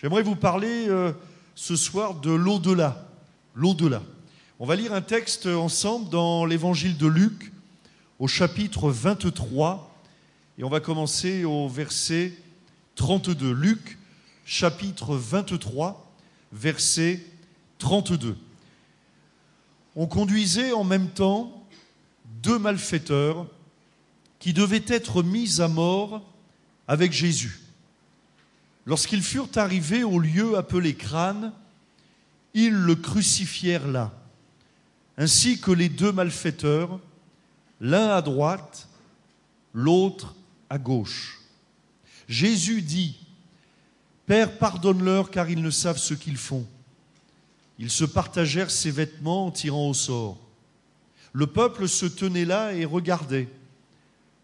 J'aimerais vous parler ce soir de l'au-delà. L'au-delà. On va lire un texte ensemble dans l'évangile de Luc, au chapitre 23, et on va commencer au verset 32. Luc, chapitre 23, verset 32. On conduisait en même temps deux malfaiteurs qui devaient être mis à mort avec Jésus. Lorsqu'ils furent arrivés au lieu appelé Crâne, ils le crucifièrent là, ainsi que les deux malfaiteurs, l'un à droite, l'autre à gauche. Jésus dit : « Père, pardonne-leur, car ils ne savent ce qu'ils font. » Ils se partagèrent ses vêtements en tirant au sort. Le peuple se tenait là et regardait.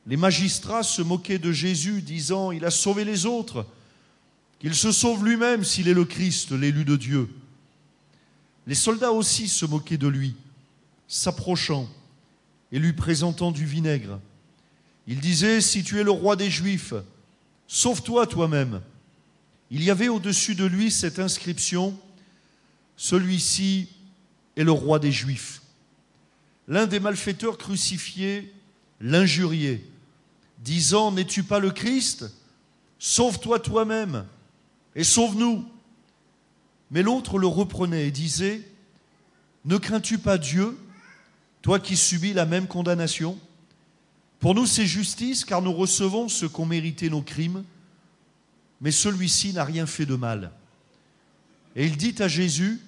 Les magistrats se moquaient de Jésus, disant : « Il a sauvé les autres. Qu'il se sauve lui-même s'il est le Christ, l'élu de Dieu. » Les soldats aussi se moquaient de lui, s'approchant et lui présentant du vinaigre. Ils disaient : « Si tu es le roi des Juifs, sauve-toi toi-même. » Il y avait au-dessus de lui cette inscription : « Celui-ci est le roi des Juifs. » L'un des malfaiteurs crucifiés l'injuriait, disant : « N'es-tu pas le Christ ? Sauve-toi toi-même et sauve-nous. » Mais l'autre le reprenait et disait : « Ne crains-tu pas Dieu, toi qui subis la même condamnation ? Pour nous c'est justice, car nous recevons ce qu'ont mérité nos crimes, mais celui-ci n'a rien fait de mal. » Et il dit à Jésus :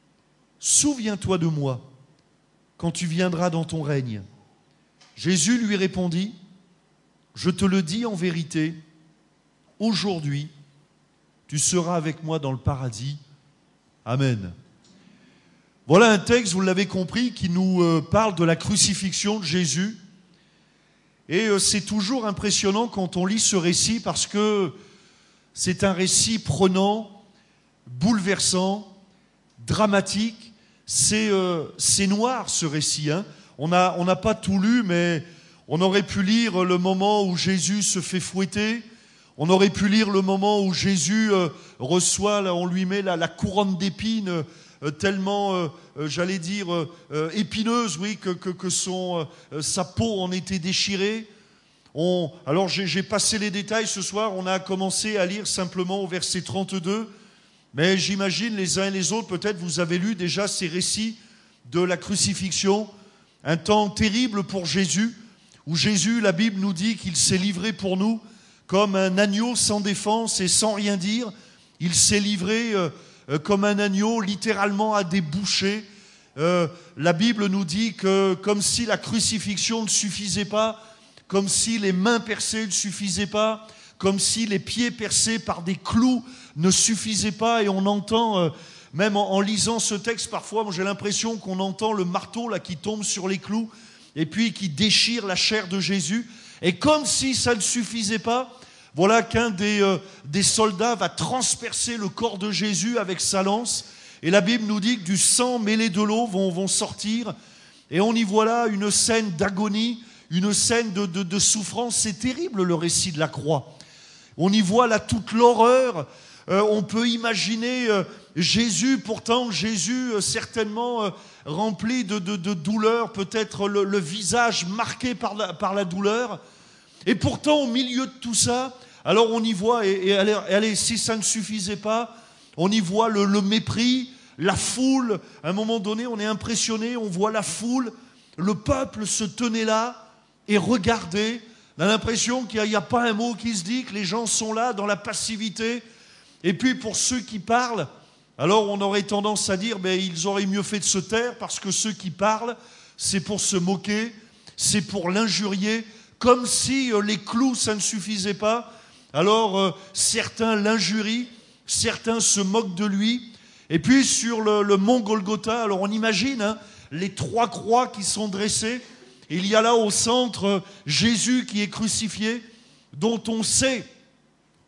« Souviens-toi de moi quand tu viendras dans ton règne. » Jésus lui répondit : « Je te le dis en vérité, aujourd'hui, tu seras avec moi dans le paradis. » Amen. Voilà un texte, vous l'avez compris, qui nous parle de la crucifixion de Jésus. Et c'est toujours impressionnant quand on lit ce récit parce que c'est un récit prenant, bouleversant, dramatique. C'est noir ce récit, hein. On n'a pas tout lu, mais on aurait pu lire le moment où Jésus se fait fouetter. On aurait pu lire le moment où Jésus reçoit, là, on lui met la couronne d'épines tellement, j'allais dire, épineuse, oui, que sa peau en était déchirée. Alors j'ai passé les détails ce soir, on a commencé à lire simplement au verset 32, mais j'imagine les uns et les autres, peut-être vous avez lu déjà ces récits de la crucifixion, un temps terrible pour Jésus, où Jésus, la Bible nous dit qu'il s'est livré pour nous comme un agneau sans défense et sans rien dire. Il s'est livré comme un agneau, littéralement à des bouchers. La Bible nous dit que comme si la crucifixion ne suffisait pas, comme si les mains percées ne suffisaient pas, comme si les pieds percés par des clous ne suffisaient pas. Et on entend, même en lisant ce texte, parfois, moi, j'ai l'impression qu'on entend le marteau là, qui tombe sur les clous et puis qui déchire la chair de Jésus. Et comme si ça ne suffisait pas, voilà qu'un des soldats va transpercer le corps de Jésus avec sa lance. Et la Bible nous dit que du sang mêlé de l'eau vont sortir. Et on y voit là une scène d'agonie, une scène de souffrance. C'est terrible le récit de la croix. On y voit là toute l'horreur. On peut imaginer Jésus, pourtant Jésus certainement rempli de douleur, peut-être le visage marqué par la douleur. Et pourtant au milieu de tout ça, alors on y voit, et allez, si ça ne suffisait pas, on y voit le mépris, la foule. À un moment donné, on est impressionné, on voit la foule, le peuple se tenait là et regardait. On a l'impression qu'il n'y a pas un mot qui se dit, que les gens sont là dans la passivité. Et puis pour ceux qui parlent, alors on aurait tendance à dire, ils auraient mieux fait de se taire, parce que ceux qui parlent, c'est pour se moquer, c'est pour l'injurier, comme si les clous, ça ne suffisait pas. Alors certains l'injurient, certains se moquent de lui. Et puis sur le mont Golgotha, alors on imagine les trois croix qui sont dressées. Et il y a là au centre Jésus qui est crucifié, dont on sait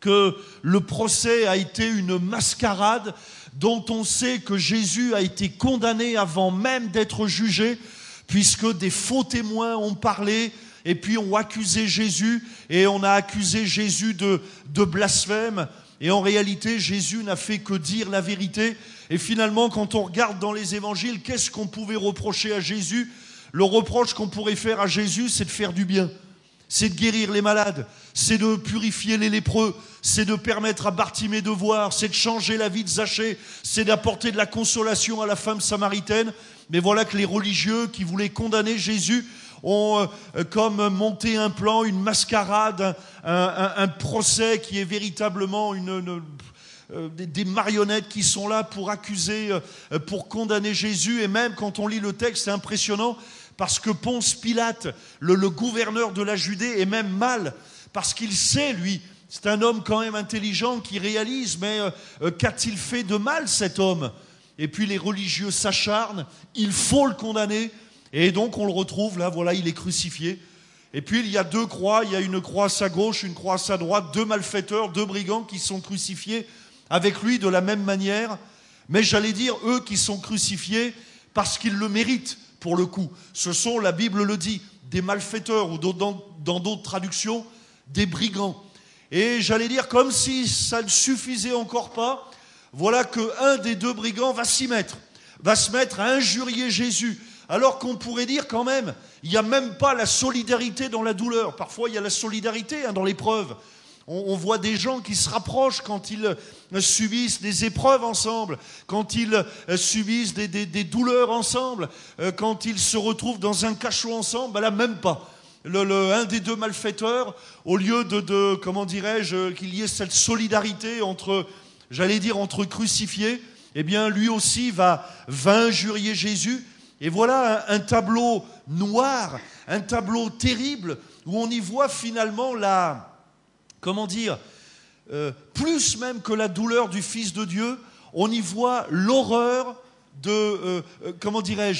que le procès a été une mascarade, dont on sait que Jésus a été condamné avant même d'être jugé, puisque des faux témoins ont parlé et puis ont accusé Jésus, et on a accusé Jésus de blasphème. Et en réalité, Jésus n'a fait que dire la vérité. Et finalement, quand on regarde dans les évangiles, qu'est-ce qu'on pouvait reprocher à Jésus? Le reproche qu'on pourrait faire à Jésus, c'est de faire du bien. C'est de guérir les malades, c'est de purifier les lépreux, c'est de permettre à Bartimée de voir, c'est de changer la vie de Zachée, c'est d'apporter de la consolation à la femme samaritaine. Mais voilà que les religieux qui voulaient condamner Jésus ont comme monté un plan, une mascarade, un procès qui est véritablement des marionnettes qui sont là pour accuser, pour condamner Jésus. Et même quand on lit le texte, c'est impressionnant, parce que Ponce Pilate, le gouverneur de la Judée, est même mal, parce qu'il sait, lui, c'est un homme quand même intelligent qui réalise, mais qu'a-t-il fait de mal cet homme? Et puis les religieux s'acharnent, il faut le condamner, et donc on le retrouve, là, voilà, il est crucifié. Et puis il y a deux croix, il y a une croix à sa gauche, une croix à sa droite, deux malfaiteurs, deux brigands qui sont crucifiés avec lui de la même manière, mais j'allais dire, eux qui sont crucifiés parce qu'ils le méritent. Pour le coup, ce sont, la Bible le dit, des malfaiteurs, ou dans d'autres traductions, des brigands. Et j'allais dire, comme si ça ne suffisait encore pas, voilà qu'un des deux brigands va se mettre à injurier Jésus, alors qu'on pourrait dire quand même, il n'y a même pas la solidarité dans la douleur. Parfois, il y a la solidarité dans l'épreuve. On voit des gens qui se rapprochent quand ils subissent des épreuves ensemble, quand ils subissent des douleurs ensemble, quand ils se retrouvent dans un cachot ensemble. Ben là, même pas. Un des deux malfaiteurs, au lieu comment dirais-je, qu'il y ait cette solidarité entre crucifiés, eh bien, lui aussi va injurier Jésus. Et voilà un tableau noir, un tableau terrible, où on y voit finalement plus même que la douleur du Fils de Dieu, on y voit l'horreur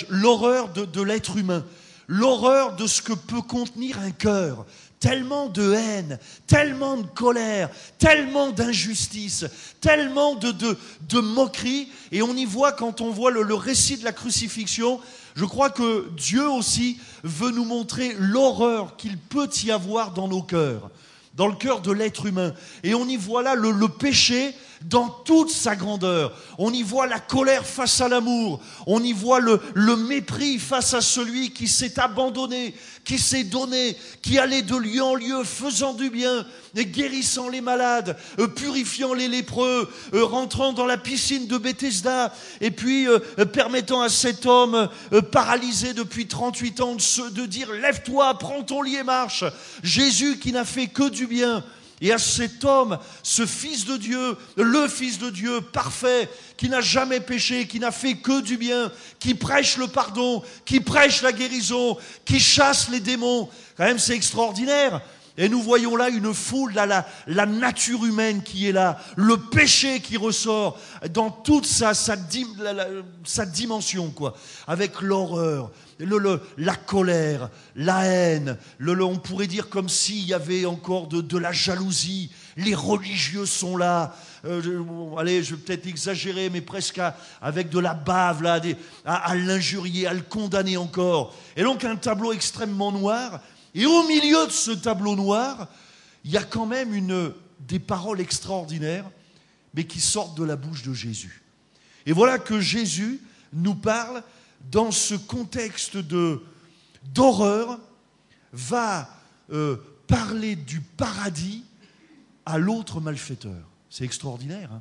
l'horreur de l'être humain, l'horreur de ce que peut contenir un cœur. Tellement de haine, tellement de colère, tellement d'injustice, tellement de moquerie. Et on y voit, quand on voit le récit de la crucifixion, je crois que Dieu aussi veut nous montrer l'horreur qu'il peut y avoir dans nos cœurs, dans le cœur de l'être humain. Et on y voit là le péché dans toute sa grandeur. On y voit la colère face à l'amour. On y voit le mépris face à celui qui s'est abandonné, qui s'est donné, qui allait de lieu en lieu, faisant du bien, et guérissant les malades, purifiant les lépreux, rentrant dans la piscine de Bethesda, et puis permettant à cet homme paralysé depuis 38 ans de dire « Lève-toi, prends ton lit et marche ». Jésus qui n'a fait que du bien. Et à cet homme, ce Fils de Dieu, le Fils de Dieu parfait, qui n'a jamais péché, qui n'a fait que du bien, qui prêche le pardon, qui prêche la guérison, qui chasse les démons. Quand même, c'est extraordinaire. Et nous voyons là une foule, la nature humaine qui est là, le péché qui ressort dans toute sa dimension, quoi, avec l'horreur, la colère, la haine, on pourrait dire comme s'il y avait encore de la jalousie. Les religieux sont là, allez, je vais peut-être exagérer, mais presque avec de la bave, là, à l'injurier, à le condamner encore. Et donc un tableau extrêmement noir. Et au milieu de ce tableau noir, il y a quand même des paroles extraordinaires, mais qui sortent de la bouche de Jésus. Et voilà que Jésus nous parle dans ce contexte d'horreur, va parler du paradis à l'autre malfaiteur. C'est extraordinaire, hein?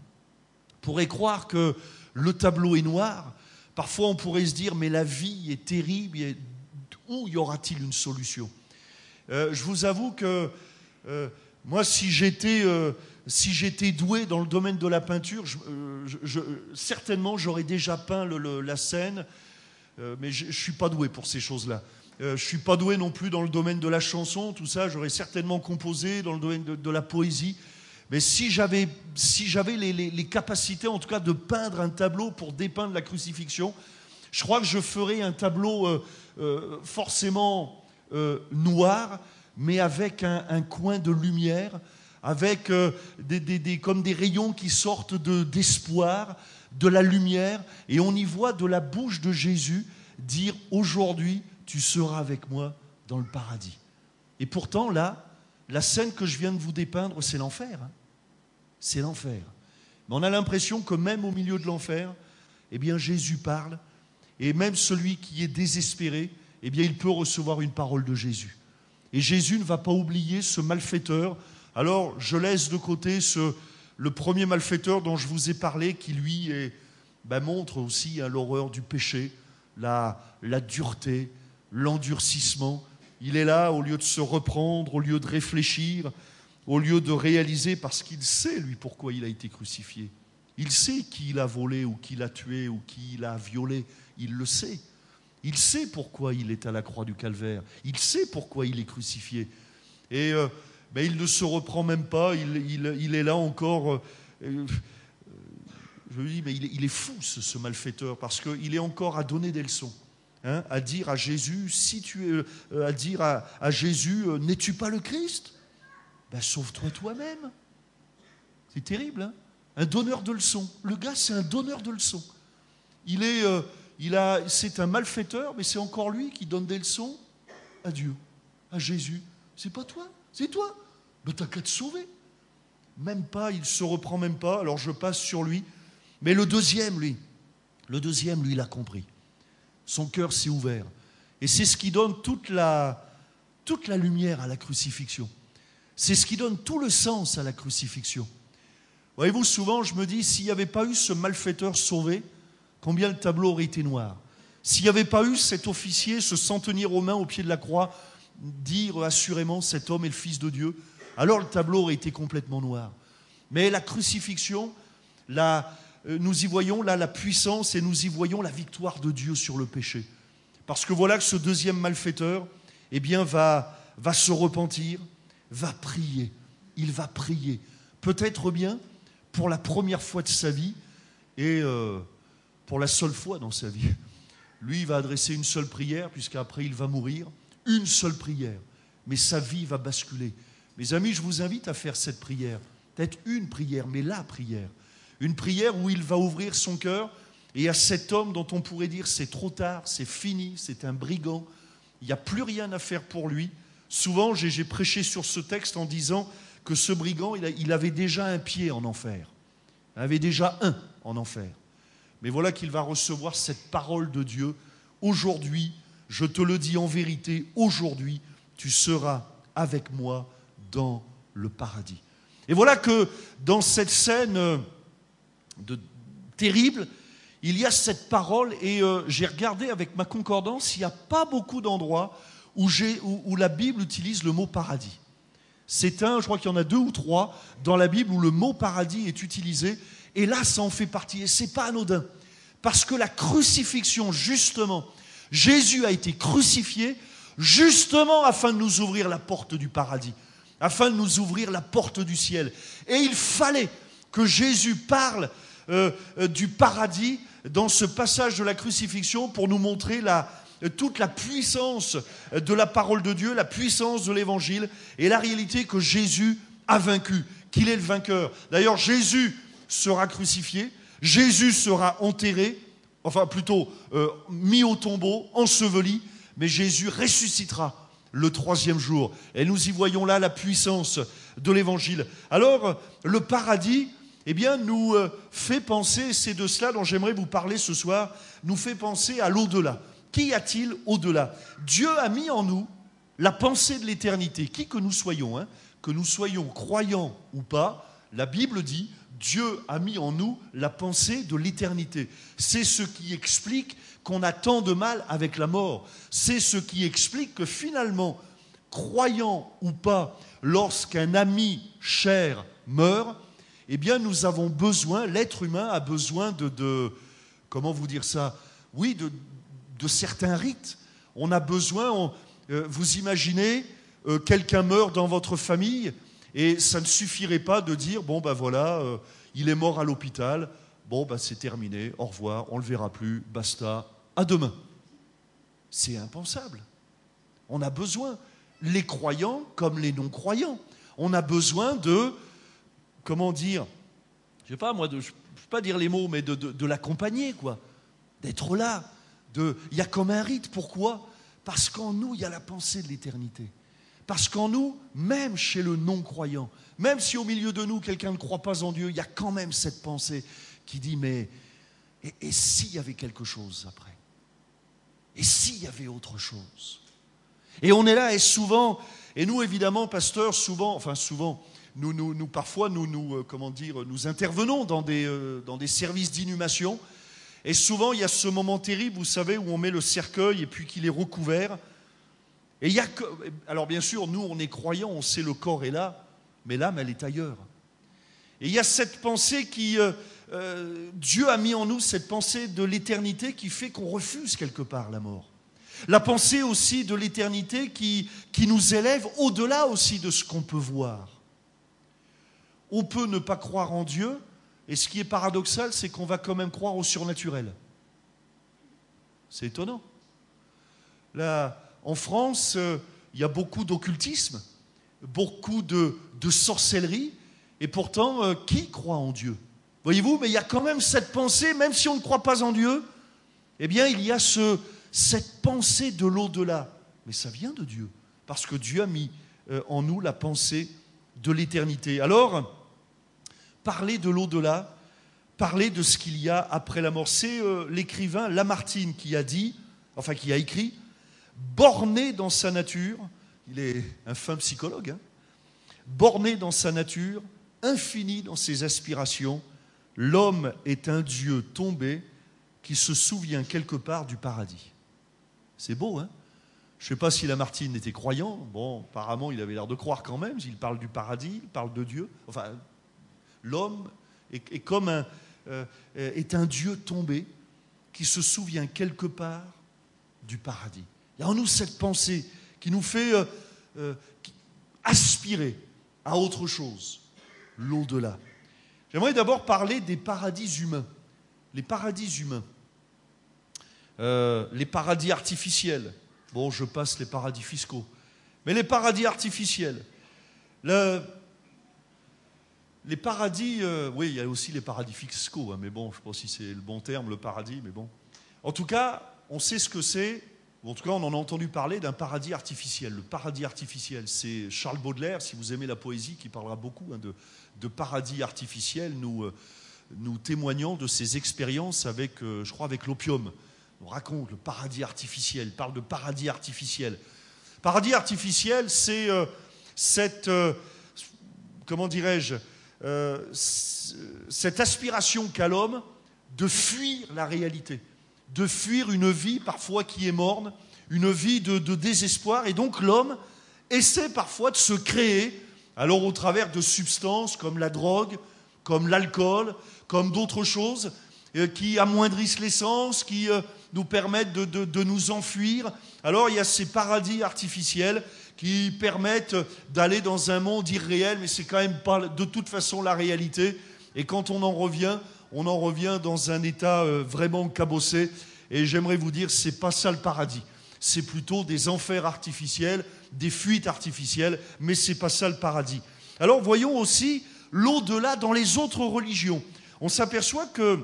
On pourrait croire que le tableau est noir. Parfois, on pourrait se dire, mais la vie est terrible, et où y aura-t-il une solution? Je vous avoue que moi, si j'étais doué dans le domaine de la peinture, certainement j'aurais déjà peint la scène, mais je ne suis pas doué pour ces choses-là. Je ne suis pas doué non plus dans le domaine de la chanson, tout ça. J'aurais certainement composé dans le domaine de la poésie. Mais si j'avais les capacités, en tout cas, de peindre un tableau pour dépeindre la crucifixion, je crois que je ferais un tableau forcément noir, mais avec un coin de lumière, avec comme des rayons qui sortent d'espoir, de la lumière, et on y voit de la bouche de Jésus dire « Aujourd'hui, tu seras avec moi dans le paradis ». Et pourtant, là, la scène que je viens de vous dépeindre, c'est l'enfer, hein. C'est l'enfer. Mais on a l'impression que même au milieu de l'enfer, eh bien Jésus parle, et même celui qui est désespéré, eh bien il peut recevoir une parole de Jésus. Et Jésus ne va pas oublier ce malfaiteur. Alors je laisse de côté le premier malfaiteur dont je vous ai parlé, qui lui montre aussi l'horreur du péché, la dureté, l'endurcissement. Il est là au lieu de se reprendre, au lieu de réfléchir, au lieu de réaliser, parce qu'il sait, lui, pourquoi il a été crucifié. Il sait qui il a volé ou qui l'a tué ou qui il a violé. Il le sait. Il sait pourquoi il est à la croix du Calvaire. Il sait pourquoi il est crucifié. Et il ne se reprend même pas. Il est là encore. Je me dis, mais il est fou, ce malfaiteur, parce qu'il est encore à donner des leçons. À dire à Jésus, à dire à Jésus, n'es-tu pas le Christ ? Sauve-toi toi-même. C'est terrible, hein ? Un donneur de leçons. Le gars, c'est un donneur de leçons. C'est un malfaiteur, mais c'est encore lui qui donne des leçons à Dieu, à Jésus. C'est pas toi, c'est toi. T'as qu'à te sauver. Même pas, il se reprend même pas. Alors je passe sur lui. Mais le deuxième, lui, il a compris. Son cœur s'est ouvert. Et c'est ce qui donne toute la lumière à la crucifixion. C'est ce qui donne tout le sens à la crucifixion. Voyez-vous, souvent, je me dis, s'il n'y avait pas eu ce malfaiteur sauvé, combien le tableau aurait été noir. S'il n'y avait pas eu cet officier, ce centenier romain au pied de la croix, dire assurément, cet homme est le Fils de Dieu, alors le tableau aurait été complètement noir. Mais la crucifixion, nous y voyons là la puissance et nous y voyons la victoire de Dieu sur le péché. Parce que voilà que ce deuxième malfaiteur, va se repentir, va prier. Il va prier. Peut-être bien pour la première fois de sa vie et pour la seule fois dans sa vie. Lui, il va adresser une seule prière, puisqu'après il va mourir. Une seule prière. Mais sa vie va basculer. Mes amis, je vous invite à faire cette prière. Peut-être une prière, mais la prière. Une prière où il va ouvrir son cœur et à cet homme dont on pourrait dire c'est trop tard, c'est fini, c'est un brigand. Il n'y a plus rien à faire pour lui. Souvent, j'ai prêché sur ce texte en disant que ce brigand, il avait déjà un pied en enfer. Il avait déjà un en enfer. Mais voilà qu'il va recevoir cette parole de Dieu. Aujourd'hui, je te le dis en vérité, aujourd'hui, tu seras avec moi dans le paradis. Et voilà que dans cette scène terrible, il y a cette parole et j'ai regardé avec ma concordance, il n'y a pas beaucoup d'endroits où la Bible utilise le mot paradis. Je crois qu'il y en a 2 ou 3 dans la Bible où le mot paradis est utilisé. Et là, ça en fait partie. Et ce n'est pas anodin. Parce que la crucifixion, justement, Jésus a été crucifié justement afin de nous ouvrir la porte du paradis, afin de nous ouvrir la porte du ciel. Et il fallait que Jésus parle du paradis dans ce passage de la crucifixion pour nous montrer toute la puissance de la parole de Dieu, la puissance de l'évangile et la réalité que Jésus a vaincu, qu'il est le vainqueur. D'ailleurs, Jésus sera crucifié, Jésus sera enterré, enfin plutôt mis au tombeau, enseveli, mais Jésus ressuscitera le 3e jour. Et nous y voyons là la puissance de l'évangile. Alors, le paradis, nous fait penser, c'est de cela dont j'aimerais vous parler ce soir, nous fait penser à l'au-delà. Qu'y a-t-il au-delà ? Dieu a mis en nous la pensée de l'éternité. Qui que nous soyons, que nous soyons croyants ou pas, la Bible dit Dieu a mis en nous la pensée de l'éternité. C'est ce qui explique qu'on a tant de mal avec la mort. C'est ce qui explique que finalement, croyant ou pas, lorsqu'un ami cher meurt, nous avons besoin, l'être humain a besoin comment vous dire ça ? Oui, de certains rites. On a besoin, vous imaginez, quelqu'un meurt dans votre famille et ça ne suffirait pas de dire, il est mort à l'hôpital, c'est terminé, au revoir, on ne le verra plus, basta, à demain. C'est impensable. On a besoin, les croyants comme les non-croyants, on a besoin de, comment dire, je ne peux pas dire les mots, mais de l'accompagner, quoi, d'être là. Il y a comme un rite. Pourquoi ? Parce qu'en nous, il y a la pensée de l'éternité. Parce qu'en nous, même chez le non-croyant, même si au milieu de nous, quelqu'un ne croit pas en Dieu, il y a quand même cette pensée qui dit, mais et s'il y avait quelque chose après? Et s'il y avait autre chose? Et on est là, et souvent, et nous évidemment, pasteurs, souvent, parfois, nous intervenons dans des services d'inhumation, et souvent il y a ce moment terrible, vous savez, où on met le cercueil et puis qu'il est recouvert. Et alors bien sûr, nous on est croyants, on sait le corps est là, mais l'âme elle est ailleurs. Et il y a cette pensée qui, Dieu a mis en nous cette pensée de l'éternité qui fait qu'on refuse quelque part la mort. La pensée aussi de l'éternité qui nous élève au-delà aussi de ce qu'on peut voir. On peut ne pas croire en Dieu, et ce qui est paradoxal, c'est qu'on va quand même croire au surnaturel. C'est étonnant. Là, en France, il y a beaucoup d'occultisme, beaucoup de sorcellerie, et pourtant, qui croit en Dieu? Voyez-vous, mais il y a quand même cette pensée, même si on ne croit pas en Dieu, eh bien, il y a cette pensée de l'au-delà. Mais ça vient de Dieu, parce que Dieu a mis en nous la pensée de l'éternité. Alors, parler de l'au-delà, parler de ce qu'il y a après la mort. C'est l'écrivain Lamartine qui a écrit, borné dans sa nature, il est un fin psychologue, borné dans sa nature, infini dans ses aspirations, l'homme est un Dieu tombé qui se souvient quelque part du paradis. C'est beau, hein? Je ne sais pas si Lamartine était croyant. Bon, apparemment, il avait l'air de croire quand même. Il parle du paradis, il parle de Dieu. Enfin, l'homme est un Dieu tombé qui se souvient quelque part du paradis. Il y a en nous cette pensée qui nous fait aspirer à autre chose, l'au-delà. J'aimerais d'abord parler des paradis humains. Les paradis humains. Les paradis artificiels. Bon, je passe les paradis fiscaux. Mais les paradis artificiels. Les paradis, oui, il y a aussi les paradis fiscaux, mais bon, je ne sais pas si c'est le bon terme, le paradis, mais bon. En tout cas, on sait ce que c'est, ou en tout cas, on en a entendu parler d'un paradis artificiel. Le paradis artificiel, c'est Charles Baudelaire, si vous aimez la poésie, qui parlera beaucoup de paradis artificiel, nous témoignant de ses expériences avec, je crois, avec l'opium. On raconte le paradis artificiel, parle de paradis artificiel. Paradis artificiel, c'est cette aspiration qu'a l'homme de fuir la réalité, de fuir une vie parfois qui est morne, une vie de désespoir. Et donc l'homme essaie parfois de se créer, alors au travers de substances comme la drogue, comme l'alcool, comme d'autres choses, qui amoindrissent l'essence, qui nous permettent de nous enfuir. Alors il y a ces paradis artificiels qui permettent d'aller dans un monde irréel, mais c'est quand même pas de toute façon la réalité. Et quand on en revient dans un état vraiment cabossé. Et j'aimerais vous dire, c'est pas ça le paradis. C'est plutôt des enfers artificiels, des fuites artificielles, mais c'est pas ça le paradis. Alors voyons aussi l'au-delà dans les autres religions. On s'aperçoit que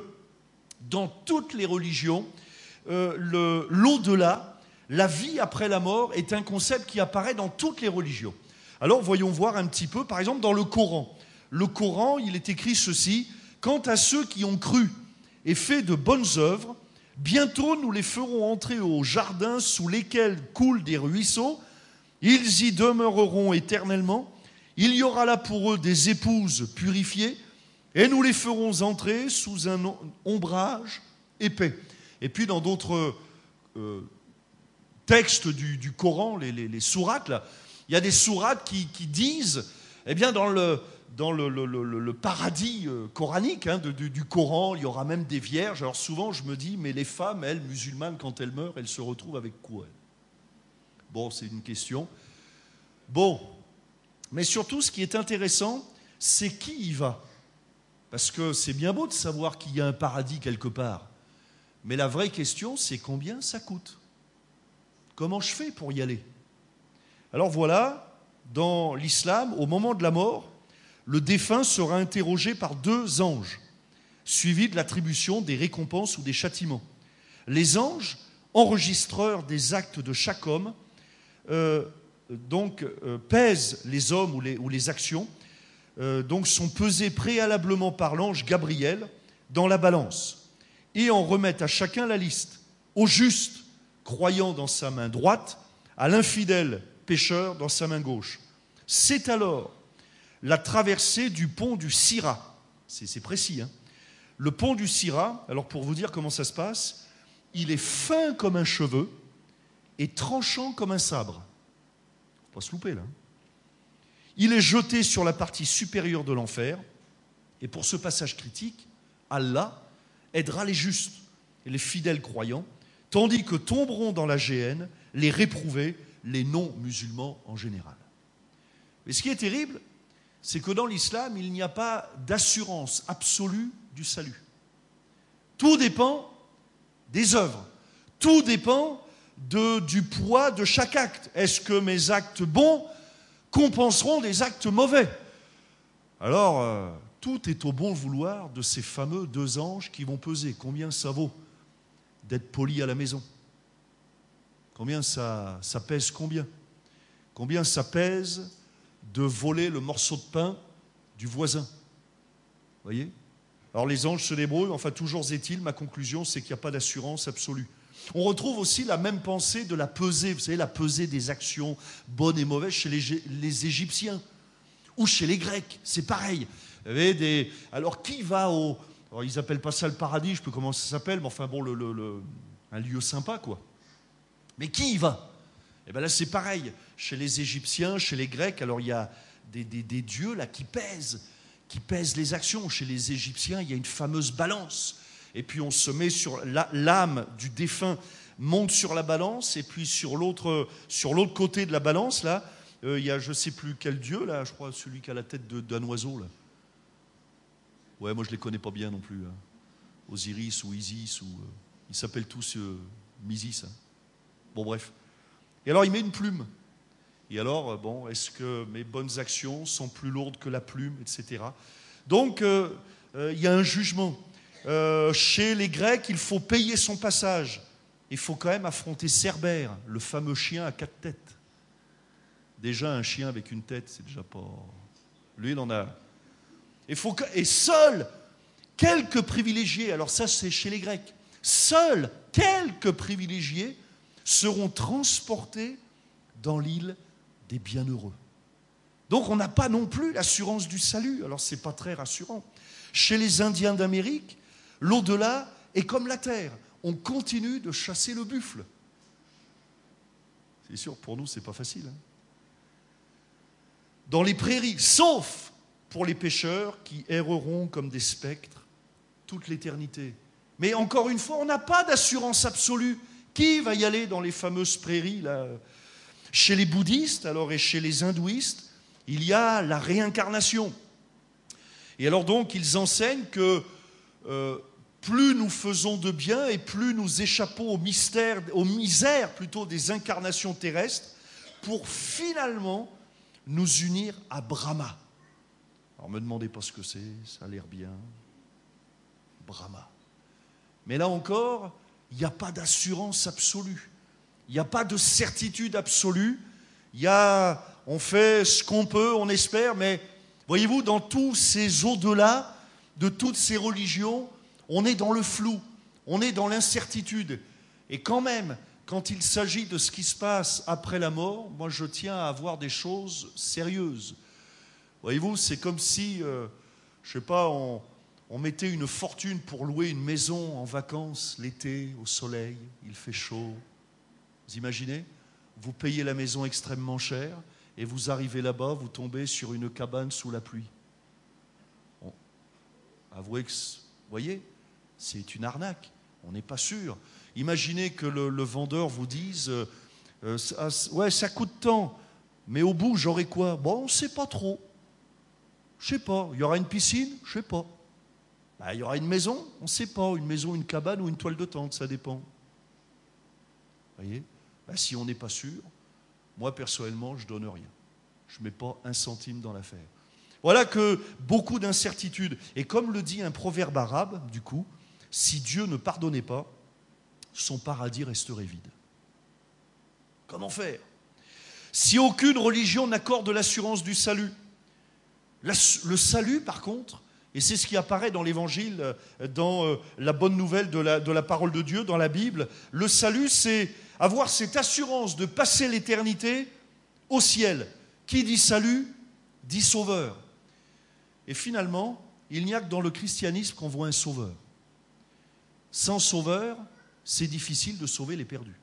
dans toutes les religions, l'au-delà, la vie après la mort, est un concept qui apparaît dans toutes les religions. Alors voyons voir un petit peu, par exemple dans le Coran. Le Coran, il est écrit ceci: « Quant à ceux qui ont cru et fait de bonnes œuvres, bientôt nous les ferons entrer au jardin sous lesquels coulent des ruisseaux. Ils y demeureront éternellement. Il y aura là pour eux des épouses purifiées. Et nous les ferons entrer sous un ombrage épais. » Et puis dans d'autres textes du Coran, les sourates, là, il y a des sourates qui disent, eh bien dans le paradis coranique du Coran, il y aura même des vierges. Alors souvent je me dis, mais les femmes, elles, musulmanes, quand elles meurent, elles se retrouvent avec quoi, elles? Bon, c'est une question. Bon, mais surtout ce qui est intéressant, c'est qui y va. Parce que c'est bien beau de savoir qu'il y a un paradis quelque part. Mais la vraie question, c'est combien ça coûte? Comment je fais pour y aller? Alors voilà, dans l'islam, au moment de la mort, le défunt sera interrogé par 2 anges, suivis de l'attribution des récompenses ou des châtiments. Les anges, enregistreurs des actes de chaque homme, pèse les hommes ou les actions, donc sont pesées préalablement par l'ange Gabriel dans la balance et en remettent à chacun la liste, au juste croyant dans sa main droite, à l'infidèle pécheur dans sa main gauche. C'est alors la traversée du pont du Sira. C'est précis, hein. Le pont du Sira, alors pour vous dire comment ça se passe, il est fin comme un cheveu et tranchant comme un sabre. Faut pas se louper là. Il est jeté sur la partie supérieure de l'enfer. Et pour ce passage critique, Allah aidera les justes et les fidèles croyants, tandis que tomberont dans la géhenne les réprouvés, les non-musulmans en général. Mais ce qui est terrible, c'est que dans l'islam, il n'y a pas d'assurance absolue du salut. Tout dépend des œuvres. Tout dépend du poids de chaque acte. Est-ce que mes actes bons compenseront des actes mauvais? Alors, tout est au bon vouloir de ces fameux deux anges qui vont peser. Combien ça vaut d'être poli à la maison? Combien ça pèse combien? Combien ça pèse de voler le morceau de pain du voisin? Vous voyez? Alors les anges se débrouillent, enfin toujours est-il, ma conclusion c'est qu'il n'y a pas d'assurance absolue. On retrouve aussi la même pensée de la pesée, vous savez, la pesée des actions bonnes et mauvaises chez les Égyptiens ou chez les Grecs, c'est pareil. Alors qui va au... Alors ils n'appellent pas ça le paradis, je ne sais plus comment ça s'appelle, mais enfin bon, un lieu sympa quoi. Mais qui y va? Et bien là c'est pareil, chez les Égyptiens, chez les Grecs, alors il y a des dieux là qui pèsent les actions. Chez les Égyptiens, il y a une fameuse balance. Et puis on se met sur l'âme du défunt monte sur la balance, et puis sur l'autre côté de la balance, là, il y a je ne sais plus quel dieu, là, je crois celui qui a la tête d'un oiseau, là. Ouais, moi je ne les connais pas bien non plus. Hein. Osiris ou Isis, ils s'appellent tous Misis. Hein. Bon, bref. Et alors il met une plume. Et alors, bon, est-ce que mes bonnes actions sont plus lourdes que la plume, etc. Donc, il y a un jugement. Chez les Grecs, il faut payer son passage. Il faut quand même affronter Cerbère, le fameux chien à 4 têtes. Déjà, un chien avec une tête, c'est déjà pas... Lui, il en a... Et seuls quelques privilégiés, alors ça, c'est chez les Grecs, seuls quelques privilégiés seront transportés dans l'île des bienheureux. Donc on n'a pas non plus l'assurance du salut, alors c'est pas très rassurant. Chez les Indiens d'Amérique, l'au-delà est comme la terre, on continue de chasser le buffle. C'est sûr, pour nous c'est pas facile. Hein. Dans les prairies, sauf pour les pêcheurs qui erreront comme des spectres toute l'éternité. Mais encore une fois, on n'a pas d'assurance absolue. Qui va y aller dans les fameuses prairies là? Chez les bouddhistes alors, et chez les hindouistes, il y a la réincarnation. Et alors donc, ils enseignent que plus nous faisons de bien et plus nous échappons aux misères plutôt des incarnations terrestres pour finalement nous unir à Brahma. Alors ne me demandez pas ce que c'est, ça a l'air bien. Brahma. Mais là encore, il n'y a pas d'assurance absolue. Il n'y a pas de certitude absolue. On fait ce qu'on peut, on espère, mais voyez-vous, dans tous ces au-delà, de toutes ces religions, on est dans le flou, on est dans l'incertitude. Et quand même, quand il s'agit de ce qui se passe après la mort, moi je tiens à avoir des choses sérieuses. Voyez-vous, c'est comme si, je ne sais pas, on mettait une fortune pour louer une maison en vacances l'été, au soleil, il fait chaud. Vous imaginez? Vous payez la maison extrêmement cher et vous arrivez là-bas, vous tombez sur une cabane sous la pluie. Bon, avouez que, vous voyez, c'est une arnaque. On n'est pas sûr. Imaginez que le vendeur vous dise ouais, ça coûte tant, mais au bout, j'aurai quoi? Bon, on ne sait pas trop. Je ne sais pas. Il y aura une piscine? Je ne sais pas. Il y aura une maison? On ne sait pas. Une maison, une cabane ou une toile de tente, ça dépend. Vous voyez? Si on n'est pas sûr, moi personnellement, je ne donne rien. Je ne mets pas un centime dans l'affaire. Voilà que beaucoup d'incertitudes. Et comme le dit un proverbe arabe, du coup, si Dieu ne pardonnait pas, son paradis resterait vide. Comment faire? Si aucune religion n'accorde l'assurance du salut, le salut, par contre, et c'est ce qui apparaît dans l'Évangile, dans la bonne nouvelle de la parole de Dieu, dans la Bible, le salut, c'est avoir cette assurance de passer l'éternité au ciel. Qui dit salut, dit sauveur. Et finalement, il n'y a que dans le christianisme qu'on voit un sauveur. Sans sauveur, c'est difficile de sauver les perdus.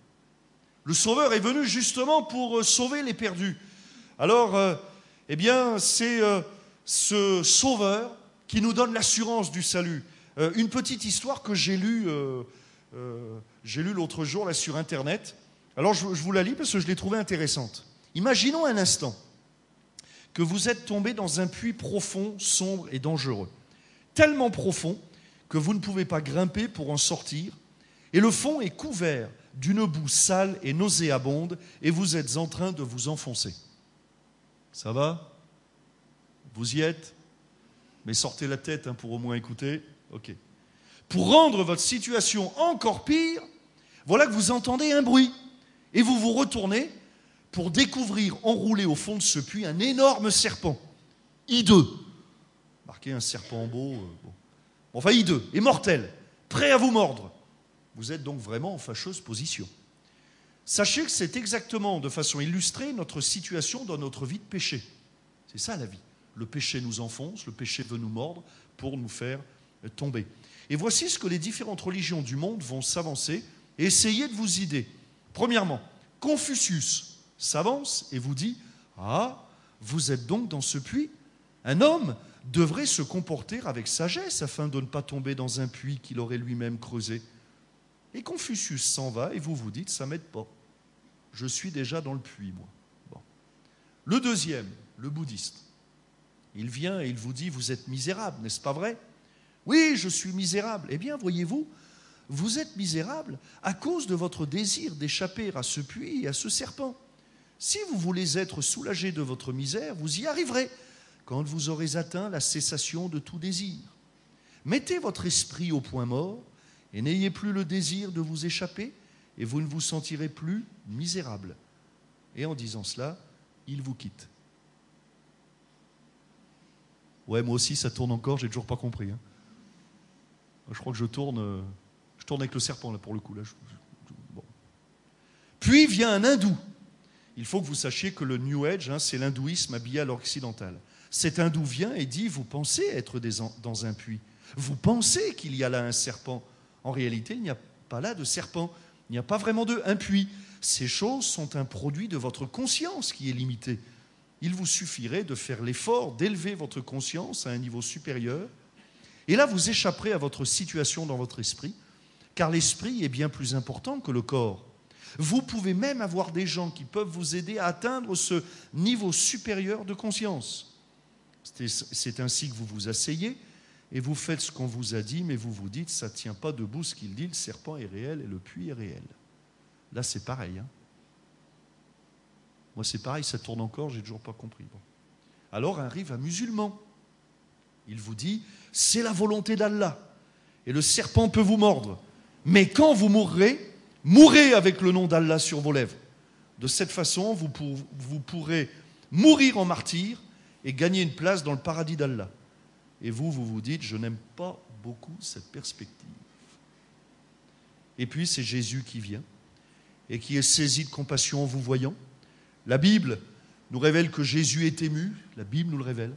Le sauveur est venu justement pour sauver les perdus. Alors, eh bien, c'est ce sauveur qui nous donne l'assurance du salut. Une petite histoire que j'ai lue l'autre jour là, sur Internet. Alors, je vous la lis parce que je l'ai trouvée intéressante. Imaginons un instant que vous êtes tombé dans un puits profond, sombre et dangereux. Tellement profond que vous ne pouvez pas grimper pour en sortir. Et le fond est couvert d'une boue sale et nauséabonde et vous êtes en train de vous enfoncer. Ça va? Vous y êtes? Mais sortez la tête pour au moins écouter. Ok. Pour rendre votre situation encore pire, voilà que vous entendez un bruit et vous vous retournez pour découvrir enroulé au fond de ce puits un énorme serpent, hideux. Marquez un serpent en beau. Enfin hideux et mortel, prêt à vous mordre. Vous êtes donc vraiment en fâcheuse position. Sachez que c'est exactement, de façon illustrée, notre situation dans notre vie de péché. C'est ça la vie. Le péché nous enfonce, le péché veut nous mordre pour nous faire tomber. Et voici ce que les différentes religions du monde vont s'avancer et essayer de vous aider. Premièrement, Confucius s'avance et vous dit « Ah, vous êtes donc dans ce puits. Un homme devrait se comporter avec sagesse afin de ne pas tomber dans un puits qu'il aurait lui-même creusé. » Et Confucius s'en va et vous vous dites « Ça ne m'aide pas. Je suis déjà dans le puits, moi. » Bon. Le deuxième, le bouddhiste, il vient et il vous dit « Vous êtes misérable, n'est-ce pas vrai ?»« Oui, je suis misérable. » Eh bien, voyez-vous, vous êtes misérable à cause de votre désir d'échapper à ce puits et à ce serpent. Si vous voulez être soulagé de votre misère, vous y arriverez quand vous aurez atteint la cessation de tout désir. Mettez votre esprit au point mort et n'ayez plus le désir de vous échapper et vous ne vous sentirez plus misérable. Et en disant cela, il vous quitte. Ouais, moi aussi, ça tourne encore, j'ai toujours pas compris. Je crois que je tourne avec le serpent, là, pour le coup. Là. Bon. Puis vient un hindou. Il faut que vous sachiez que le New Age, c'est l'hindouisme habillé à l'occidental. Cet hindou vient et dit, vous pensez être dans un puits. Vous pensez qu'il y a là un serpent. En réalité, il n'y a pas là de serpent. Il n'y a pas vraiment un puits. Ces choses sont un produit de votre conscience qui est limitée. Il vous suffirait de faire l'effort d'élever votre conscience à un niveau supérieur. Et là, vous échapperez à votre situation dans votre esprit, car l'esprit est bien plus important que le corps. Vous pouvez même avoir des gens qui peuvent vous aider à atteindre ce niveau supérieur de conscience. C'est ainsi que vous vous asseyez et vous faites ce qu'on vous a dit, mais vous vous dites, ça ne tient pas debout ce qu'il dit, le serpent est réel et le puits est réel. Là, c'est pareil. Moi, c'est pareil, ça tourne encore, j'ai toujours pas compris. Bon. Alors arrive un musulman. Il vous dit, c'est la volonté d'Allah. Et le serpent peut vous mordre. Mais quand vous mourrez, mourrez avec le nom d'Allah sur vos lèvres. De cette façon, vous pourrez mourir en martyr et gagner une place dans le paradis d'Allah. Et vous vous dites, je n'aime pas beaucoup cette perspective. Et puis, c'est Jésus qui vient et qui est saisi de compassion en vous voyant. La Bible nous révèle que Jésus est ému. La Bible nous le révèle.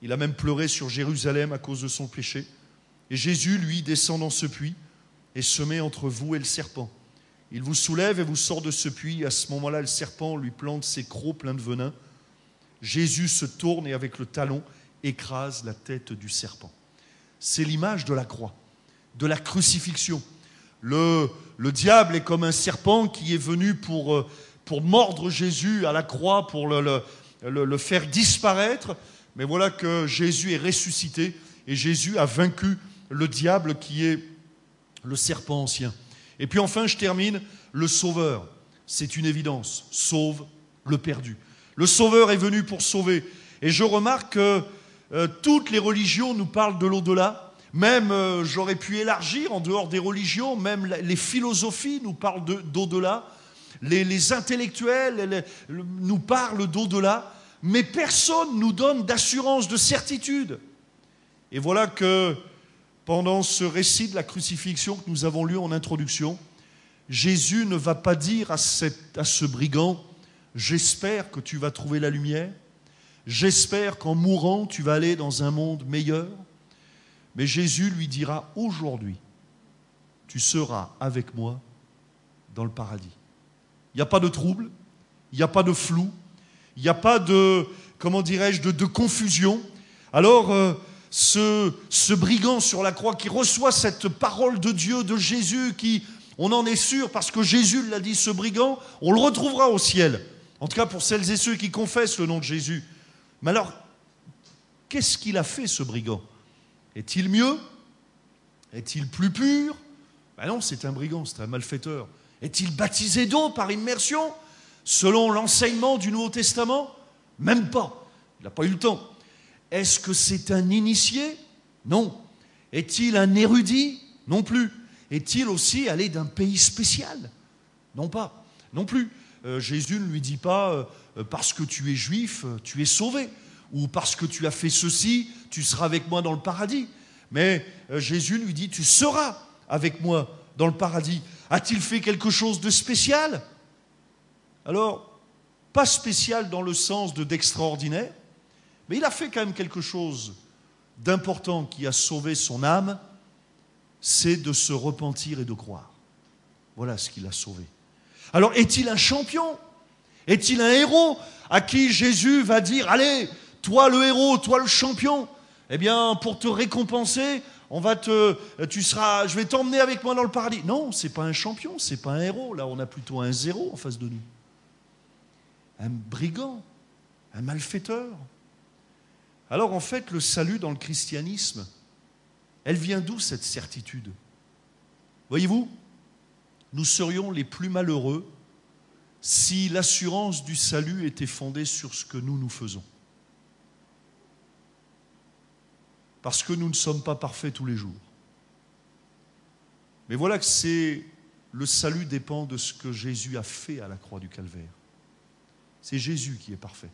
Il a même pleuré sur Jérusalem à cause de son péché. Et Jésus, lui, descend dans ce puits et se met entre vous et le serpent. Il vous soulève et vous sort de ce puits. À ce moment-là, le serpent lui plante ses crocs pleins de venin. Jésus se tourne et avec le talon écrase la tête du serpent. C'est l'image de la croix, de la crucifixion. Le diable est comme un serpent qui est venu pour mordre Jésus à la croix, pour le faire disparaître. Mais voilà que Jésus est ressuscité et Jésus a vaincu le diable qui est le serpent ancien. Et puis enfin, je termine, le Sauveur. C'est une évidence, sauve le perdu. Le Sauveur est venu pour sauver. Et je remarque que toutes les religions nous parlent de l'au-delà. Même, j'aurais pu élargir en dehors des religions, même les philosophies nous parlent d'au-delà. les intellectuels nous parlent d'au-delà, mais personne nous donne d'assurance, de certitude. Et voilà que pendant ce récit de la crucifixion que nous avons lu en introduction, Jésus ne va pas dire à ce brigand « J'espère que tu vas trouver la lumière, j'espère qu'en mourant tu vas aller dans un monde meilleur », mais Jésus lui dira « Aujourd'hui, tu seras avec moi dans le paradis ». Il n'y a pas de trouble, il n'y a pas de flou, il n'y a pas de, comment dirais-je, de confusion. Alors, ce brigand sur la croix qui reçoit cette parole de Dieu, de Jésus, qui, on en est sûr, parce que Jésus l'a dit, ce brigand, on le retrouvera au ciel. En tout cas, pour celles et ceux qui confessent le nom de Jésus. Mais alors, qu'est-ce qu'il a fait, ce brigand? Est-il mieux? Est-il plus pur? Ben non, c'est un brigand, c'est un malfaiteur. Est-il baptisé d'eau par immersion, selon l'enseignement du Nouveau Testament? Même pas. Il n'a pas eu le temps. Est-ce que c'est un initié? Non. Est-il un érudit? Non plus. Est-il aussi allé d'un pays spécial? Non pas. Non plus. Jésus ne lui dit pas parce que tu es juif, tu es sauvé. Ou parce que tu as fait ceci, tu seras avec moi dans le paradis. Mais Jésus lui dit, tu seras avec moi dans le paradis. A-t-il fait quelque chose de spécial? Alors, pas spécial dans le sens d'extraordinaire, mais il a fait quand même quelque chose d'important qui a sauvé son âme, c'est de se repentir et de croire. Voilà ce qu'il a sauvé. Alors, est-il un champion? Est-il un héros à qui Jésus va dire, allez, toi le héros, toi le champion, eh bien, pour te récompenser, je vais t'emmener avec moi dans le paradis. Non, c'est pas un champion, c'est pas un héros. Là, on a plutôt un zéro en face de nous. Un brigand, un malfaiteur. Alors, en fait, le salut dans le christianisme, elle vient d'où cette certitude? Voyez-vous, nous serions les plus malheureux si l'assurance du salut était fondée sur ce que nous faisons. Parce que nous ne sommes pas parfaits tous les jours. Mais voilà que le salut dépend de ce que Jésus a fait à la croix du Calvaire. C'est Jésus qui est parfait.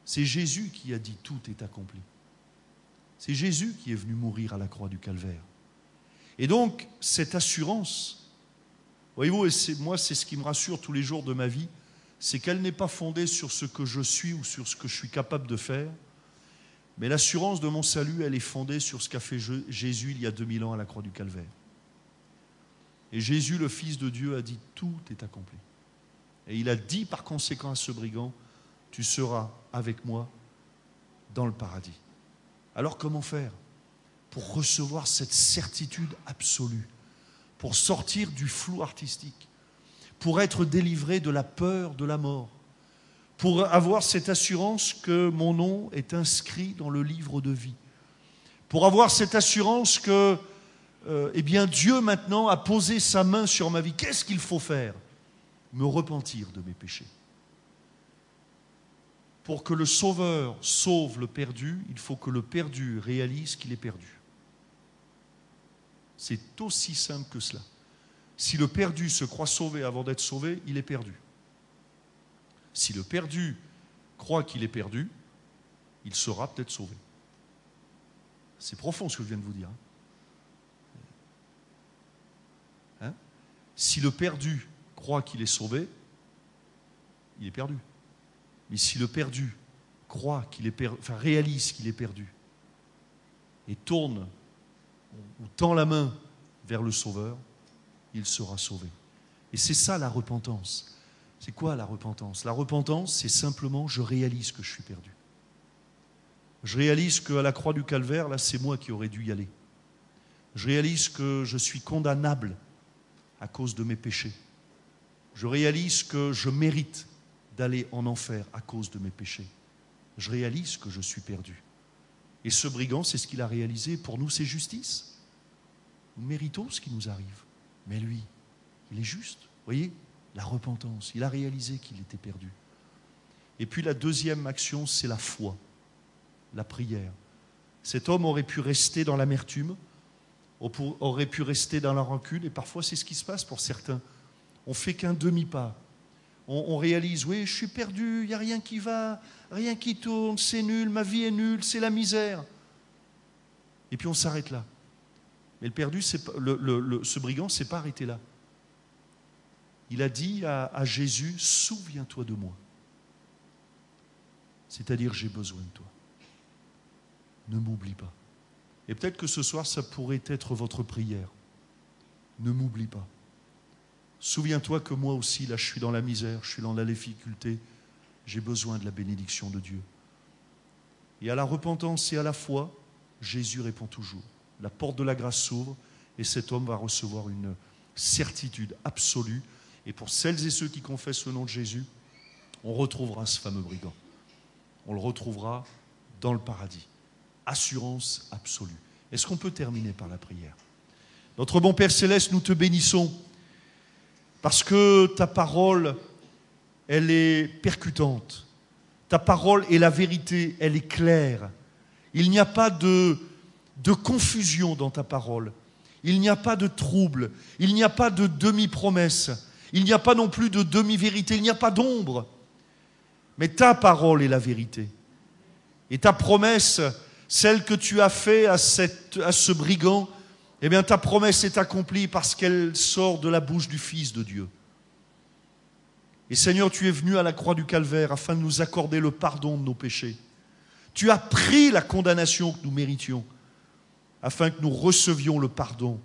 C'est Jésus qui a dit tout est accompli. C'est Jésus qui est venu mourir à la croix du Calvaire. Et donc, cette assurance, voyez-vous, moi c'est ce qui me rassure tous les jours de ma vie, c'est qu'elle n'est pas fondée sur ce que je suis ou sur ce que je suis capable de faire, mais l'assurance de mon salut, elle est fondée sur ce qu'a fait Jésus il y a 2000 ans à la croix du Calvaire. Et Jésus, le Fils de Dieu, a dit « Tout est accompli ». Et il a dit par conséquent à ce brigand « Tu seras avec moi dans le paradis ». Alors comment faire pour recevoir cette certitude absolue, pour sortir du flou artistique, pour être délivré de la peur de la mort, pour avoir cette assurance que mon nom est inscrit dans le livre de vie, pour avoir cette assurance que Dieu maintenant a posé sa main sur ma vie. Qu'est-ce qu'il faut faire? Me repentir de mes péchés. Pour que le Sauveur sauve le perdu, il faut que le perdu réalise qu'il est perdu. C'est aussi simple que cela. Si le perdu se croit sauvé avant d'être sauvé, il est perdu. Si le perdu croit qu'il est perdu, il sera peut-être sauvé. C'est profond ce que je viens de vous dire. Hein? Si le perdu croit qu'il est sauvé, il est perdu. Mais si le perdu croit qu'il est perdu, enfin réalise qu'il est perdu, et tourne ou tend la main vers le Sauveur, il sera sauvé. Et c'est ça la repentance. C'est quoi la repentance? La repentance, c'est simplement je réalise que je suis perdu. Je réalise qu'à la croix du Calvaire, là, c'est moi qui aurais dû y aller. Je réalise que je suis condamnable à cause de mes péchés. Je réalise que je mérite d'aller en enfer à cause de mes péchés. Je réalise que je suis perdu. Et ce brigand, c'est ce qu'il a réalisé. Pour nous, c'est justice. Nous méritons ce qui nous arrive. Mais lui, il est juste. Vous voyez, la repentance. Il a réalisé qu'il était perdu. Et puis la deuxième action, c'est la foi, la prière. Cet homme aurait pu rester dans l'amertume, aurait pu rester dans la rancune, et parfois c'est ce qui se passe pour certains. on fait qu'un demi-pas. On réalise, oui, je suis perdu, il n'y a rien qui va, rien qui tourne, c'est nul, ma vie est nulle, c'est la misère. Et puis on s'arrête là. Mais le perdu, ce brigand ne s'est pas arrêté là. Il a dit à Jésus, souviens-toi de moi. C'est-à-dire, j'ai besoin de toi. Ne m'oublie pas. Et peut-être que ce soir, ça pourrait être votre prière. Ne m'oublie pas. Souviens-toi que moi aussi, là, je suis dans la misère, je suis dans la difficulté. J'ai besoin de la bénédiction de Dieu. Et à la repentance et à la foi, Jésus répond toujours. La porte de la grâce s'ouvre et cet homme va recevoir une certitude absolue. Et pour celles et ceux qui confessent le nom de Jésus, on retrouvera ce fameux brigand. On le retrouvera dans le paradis. Assurance absolue. Est-ce qu'on peut terminer par la prière? Notre bon Père Céleste, nous te bénissons parce que ta parole, elle est percutante. Ta parole est la vérité, elle est claire. Il n'y a pas de confusion dans ta parole. Il n'y a pas de trouble. Il n'y a pas de demi-promesse. Il n'y a pas non plus de demi-vérité. Il n'y a pas d'ombre. Mais ta parole est la vérité. Et ta promesse, celle que tu as faite à ce brigand, eh bien ta promesse est accomplie parce qu'elle sort de la bouche du Fils de Dieu. Et Seigneur, tu es venu à la croix du Calvaire afin de nous accorder le pardon de nos péchés. Tu as pris la condamnation que nous méritions afin que nous recevions le pardon.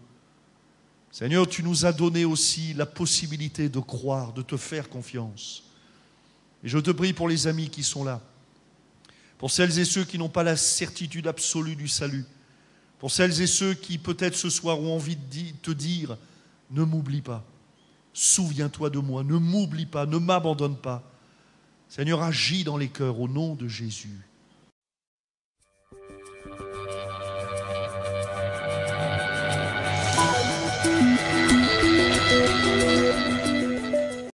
Seigneur, tu nous as donné aussi la possibilité de croire, de te faire confiance. Et je te prie pour les amis qui sont là, pour celles et ceux qui n'ont pas la certitude absolue du salut, pour celles et ceux qui peut-être ce soir ont envie de te dire, ne m'oublie pas, souviens-toi de moi, ne m'oublie pas, ne m'abandonne pas. Seigneur, agis dans les cœurs au nom de Jésus.